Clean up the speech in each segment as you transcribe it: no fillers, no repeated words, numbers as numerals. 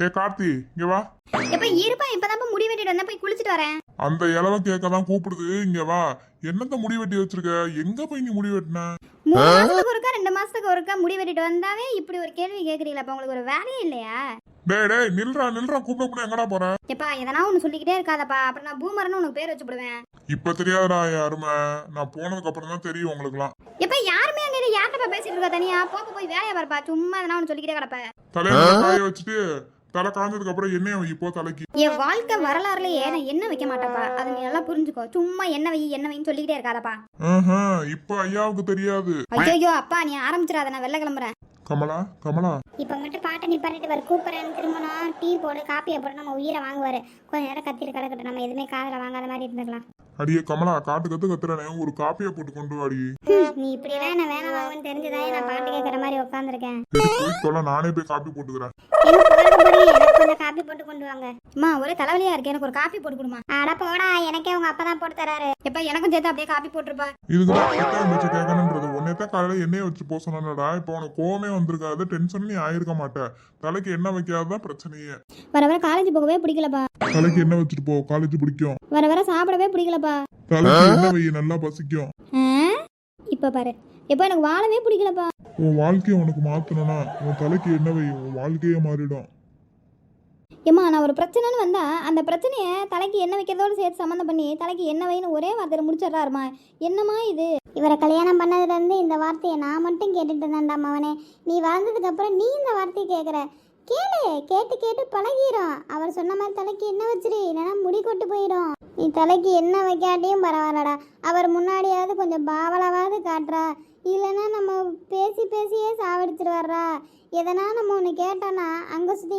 ஏ கார்த்தி இங்க வா. எப்ப இருப்பா, இப்பதான் முடி வெட்டிட்டு வந்தா, போய் குளிச்சிட்டு வரேன். அந்த இலவ கேட்கதான் கூப்பிடுது, இங்க வா. என்னத்த முடி வெட்டி வச்சிருக்க? எங்க போய் நீ முடி வெட்டின? 3 மாசத்துக்கு ஒருக்கா 2 மாசத்துக்கு ஒருக்கா முடி வெட்டிட்டு வந்தாவே இப்படி ஒரு கேள்வி கேக்குறீங்களா? அப்ப உங்களுக்கு ஒரு வேலையே இல்லையா? டேய் நில்றா கூப்பிட எங்கடா போற? எப்பா எதனா ஒண்ணு சொல்லிக்கிட்டே இருக்காதப்பா, அப்புறம் நான் பூமர்னு உனக்கு பேர் வச்சுடுவேன். இப்ப தெரியாதுடா என் அருமை. நான் போனதுக்கு அப்புறம் தான் தெரியும் உங்களுக்குலாம். எப்ப யாருமே அங்க யார்கிட்ட பேசிட்டு இருக்கா தனியா? போய் வேலையை பாருப்பா, சும்மா எதனா ஒண்ணு சொல்லிக்கிட்டே கிடப்ப. தலையில காய வச்சுட்டு தலை காஞ்சதுக்கு அப்புறம் எண்ணெய் வை இப்போ தலைக்கு. என் வாழ்க்கை வரலாறுலயே நான் என்ன வைக்க மாட்டேப்பா, அதை நீ நல்லா புரிஞ்சுக்கோ. சும்மா என்ன வைன்னு சொல்லிக்கிட்டே இருக்காதப்பா. இப்ப ஐயாவுக்கு தெரியாது. ஐயோ அப்பா, நீ ஆரம்பிச்சிடாத, நான் வெளில கிளம்புறேன். கமலா இப்போ மட்டும் பாட்டை நிப்பாட்டிட்டு வர கூப்பிட்றேன்னு திரும்பணும். டீ போடு, காப்பியை போட்டு நம்ம உயிரை வாங்குவார். கொஞ்ச நேரம் கத்திட்டு கிடக்கட்டும், நம்ம எதுவுமே காதில் வாங்காத மாதிரி இருந்துக்கலாம். அடியே கமலா, காட்டு கத்துறனே, ஒரு காப்பியை போட்டு கொண்டு வாடி. நீ இப்படியெல்லாம் என்ன வேலை வாங்குன்னு தெரிஞ்சுதான் நான் பாட்டு கேட்குற மாதிரி உட்காந்துருக்கேன். நானே போய் காப்பி போட்டுக்கிறேன். எனக்கு கொஞ்சம் காப்பி போட்டு கொண்டு வாங்க. அம்மா ஒரே தலைவலியா இருக்கு, எனக்கு ஒரு காப்பி போட்டு கொடுமா. அட போடா, எனக்கே உங்க அப்பா தான் போட்டு தராரு. எப்ப எனக்கும் சேர்த்து அப்படியே காப்பி போட்டுருப்பா. இதுக்குதான் வச்சு கேட்கணுன்றது. உன்னையத்தான் காலையில எண்ணெயை வச்சு போக சொன்னடா. இப்ப உனக்கு கோவமே வந்திருக்காது, டென்ஷன் நீ ஆயிருக்க மாட்டேன். தலைக்கு எண்ணெய் வைக்காததான் பிரச்சனையே. வர காலேஜ் போகவே பிடிக்கலப்பா. தலைக்கு எண்ணெய் வச்சுட்டு போ, காலேஜ் பிடிக்கும். வர சாப்பிடவே பிடிக்கலப்பா. தலைக்கு எண்ணெய் வை, நல்லா பசிக்கும். இப்ப பாரு, எப்ப எனக்கு வாழவே பிடிக்கலப்பா. உன் வாழ்க்கைய உனக்கு மாத்தணும்னா உன் தலைக்கு எண்ணெய் வை, உன் வாழ்க்கையே மாறிடும். ஏம்மா நான் ஒரு பிரச்சனைன்னு வந்தா அந்த பிரச்சனையை தலைக்கு எண்ணெய் வைக்கிறதோடு சேர்த்து சம்மந்தம் பண்ணி தலைக்கு எண்ணெய் வைன்னு ஒரே வார்த்தையில முடிச்சிடறாருமா. என்னம்மா இது? இவரை கல்யாணம் பண்ணதுலேருந்து இந்த வார்த்தையை நான் மட்டும் கேட்டுட்டு இருந்தான்டா மவனே. நீ வளர்ந்ததுக்கு அப்புறம் நீ இந்த வார்த்தையை கேட்குற. கேட்டு கேட்டு பழகிடும். அவர் சொன்ன மாதிரி தலைக்கு எண்ணெய் வச்சிரு, இல்லைன்னா முடி கொட்டு போயிடும். நீ தலைக்கு எண்ணெய் வைக்காட்டியும் பரவாயில்லடா, அவர் முன்னாடியாவது கொஞ்சம் பாவலாவது காட்டுறா, இல்லைன்னா நம்ம பேசியே சாவடிச்சிருவாரா. எதனா நம்ம ஒன்று கேட்டோன்னா அங்கே சுற்றி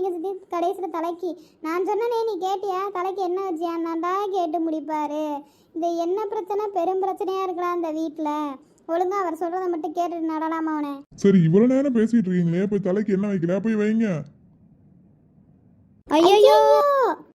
கடைசியில் தலைக்கு நான் சொன்னனே, நீ கேட்டியா தலைக்கு என்ன வச்சியான்னாண்டா கேட்டு முடிப்பார். இந்த என்ன பிரச்சனை பெரும் பிரச்சனையாக இருக்கலாம் இந்த வீட்டில். ஒழுங்கா அவர் சொல்கிறத மட்டும் கேட்டுட்டு நடலாமா அவனை. சரி இவ்வளோ நேரம் பேசிட்டு இருக்கீங்களே, போய் தலைக்கு என்ன வைக்கல, போய் வைங்க. ஐயோ